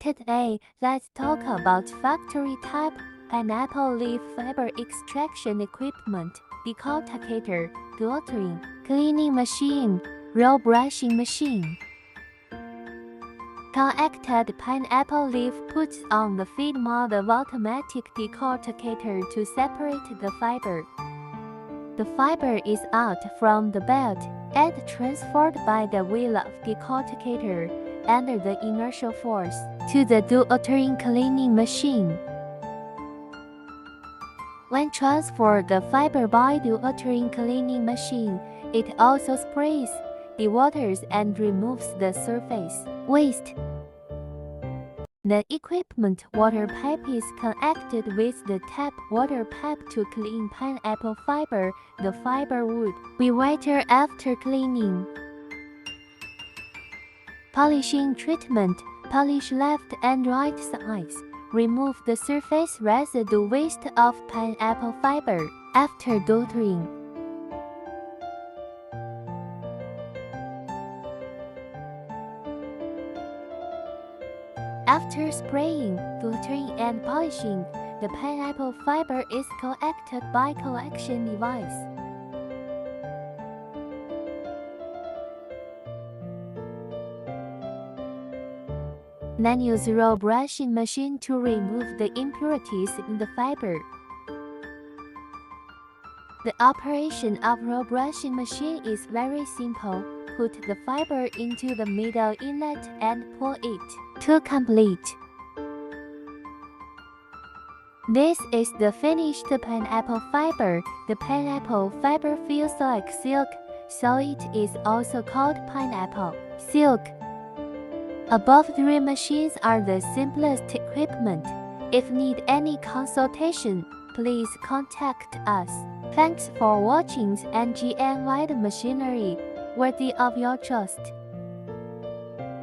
Today, let's talk about factory-type pineapple leaf fiber extraction equipment, decorticator, dewatering, cleaning machine, roll brushing machine. Connected pineapple leaf puts on the feed mode of automatic decorticator to separate the fiber. The fiber is out from the bed and transferred by the wheel of decorticator under the inertial force to the dewatering cleaning machine. When transferred the fiber by dewatering cleaning machine, it also sprays, dewaters and removes the surface waste. The equipment water pipe is connected with the tap water pipe to clean pineapple fiber. The fiber would be whiter after cleaning. Polishing treatment. Polish left and right sides. Remove the surface residue waste of pineapple fiber after dewatering. After spraying, dewatering and polishing, the pineapple fiber is collected by collection device. Then use roll brushing machine to remove the impurities in the fiber. The operation of roll brushing machine is very simple. Put the fiber into the middle inlet and pull it to complete. This is the finished pineapple fiber. The pineapple fiber feels like silk, so it is also called pineapple silk. Above three machines are the simplest equipment. If need any consultation, please contact us. Thanks for watching ZGM wide machinery, worthy of your trust.